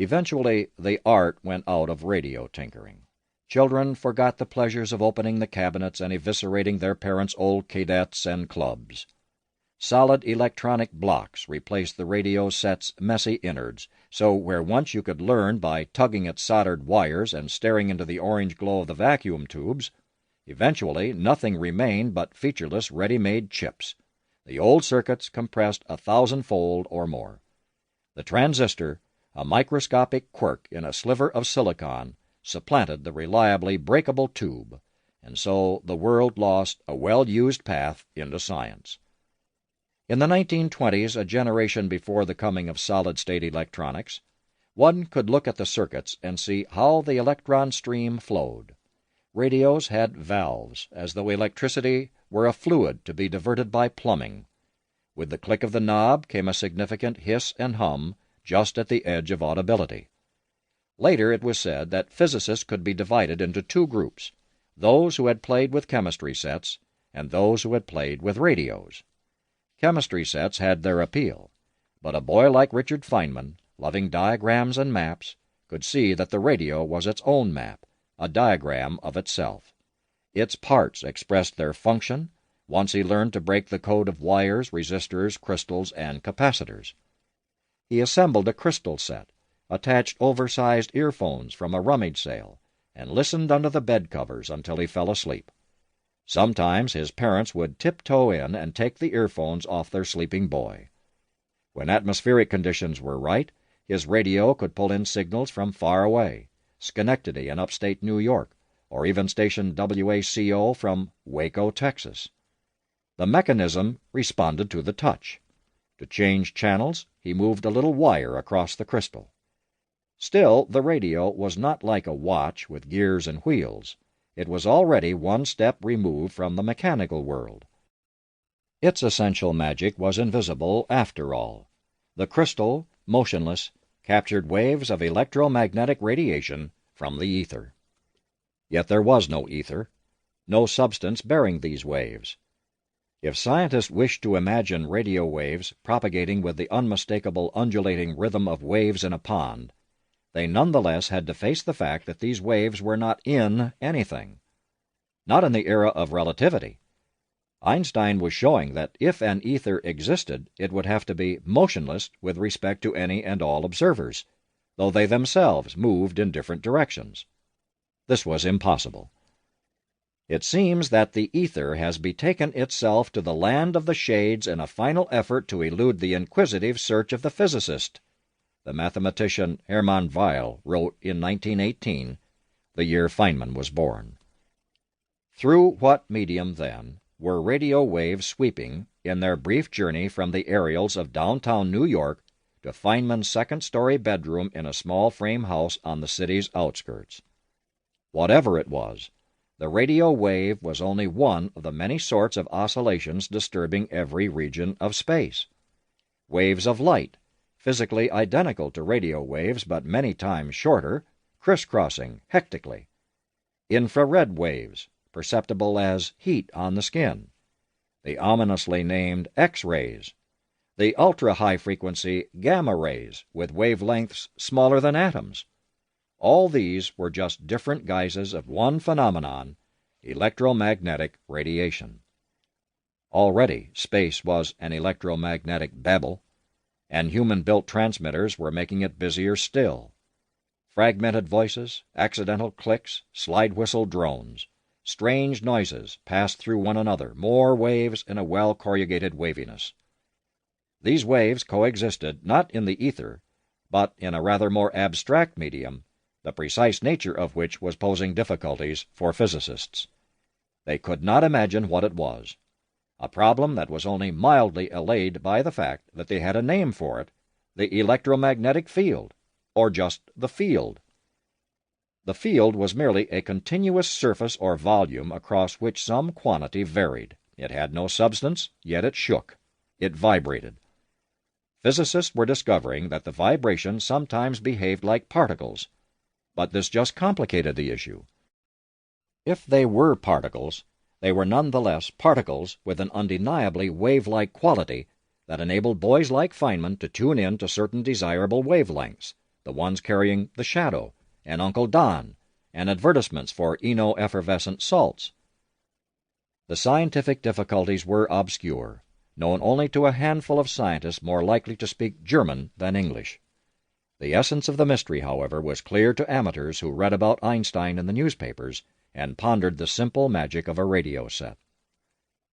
Eventually, the art went out of radio tinkering. Children forgot the pleasures of opening the cabinets and eviscerating their parents' old cadets and clubs. Solid electronic blocks replaced the radio set's messy innards, so where once you could learn by tugging at soldered wires and staring into the orange glow of the vacuum tubes, eventually nothing remained but featureless ready-made chips, the old circuits compressed 1,000-fold or more. The transistor, a microscopic quirk in a sliver of silicon, supplanted the reliably breakable tube, and so the world lost a well-used path into science. In the 1920s, a generation before the coming of solid-state electronics, one could look at the circuits and see how the electron stream flowed. Radios had valves, as though electricity were a fluid to be diverted by plumbing. With the click of the knob came a significant hiss and hum just at the edge of audibility. Later it was said that physicists could be divided into two groups, those who had played with chemistry sets and those who had played with radios. Chemistry sets had their appeal, but a boy like Richard Feynman, loving diagrams and maps, could see that the radio was its own map, a diagram of itself. Its parts expressed their function once he learned to break the code of wires, resistors, crystals, and capacitors. He assembled a crystal set, attached oversized earphones from a rummage sale, and listened under the bed covers until he fell asleep. Sometimes his parents would tiptoe in and take the earphones off their sleeping boy. When atmospheric conditions were right, his radio could pull in signals from far away, Schenectady in upstate New York, or even station WACO from Waco, Texas. The mechanism responded to the touch. To change channels, he moved a little wire across the crystal. Still, the radio was not like a watch with gears and wheels. It was already one step removed from the mechanical world. Its essential magic was invisible after all. The crystal, motionless, captured waves of electromagnetic radiation from the ether. Yet there was no ether, no substance bearing these waves. If scientists wished to imagine radio waves propagating with the unmistakable undulating rhythm of waves in a pond, they nonetheless had to face the fact that these waves were not in anything. Not in the era of relativity. Einstein was showing that if an ether existed, it would have to be motionless with respect to any and all observers, though they themselves moved in different directions. This was impossible. It seems that the ether has betaken itself to the land of the shades in a final effort to elude the inquisitive search of the physicist, the mathematician Hermann Weyl wrote in 1918, the year Feynman was born. Through what medium, then, were radio waves sweeping in their brief journey from the aerials of downtown New York to Feynman's second-story bedroom in a small frame house on the city's outskirts? Whatever it was, the radio wave was only one of the many sorts of oscillations disturbing every region of space. Waves of light, physically identical to radio waves but many times shorter, crisscrossing hectically. Infrared waves, perceptible as heat on the skin. The ominously named X-rays. The ultra-high-frequency gamma rays with wavelengths smaller than atoms. All these were just different guises of one phenomenon, electromagnetic radiation. Already space was an electromagnetic Babel, and human-built transmitters were making it busier still. Fragmented voices, accidental clicks, slide-whistle drones. Strange noises passed through one another, more waves in a well-corrugated waviness. These waves coexisted not in the ether, but in a rather more abstract medium, the precise nature of which was posing difficulties for physicists. They could not imagine what it was, a problem that was only mildly allayed by the fact that they had a name for it, the electromagnetic field, or just the field. The field was merely a continuous surface or volume across which some quantity varied. It had no substance, yet it shook. It vibrated. Physicists were discovering that the vibration sometimes behaved like particles, but this just complicated the issue. If they were particles, they were nonetheless particles with an undeniably wave-like quality that enabled boys like Feynman to tune in to certain desirable wavelengths, the ones carrying the shadow, and Uncle Don, and advertisements for Eno effervescent salts. The scientific difficulties were obscure, known only to a handful of scientists more likely to speak German than English. The essence of the mystery, however, was clear to amateurs who read about Einstein in the newspapers and pondered the simple magic of a radio set.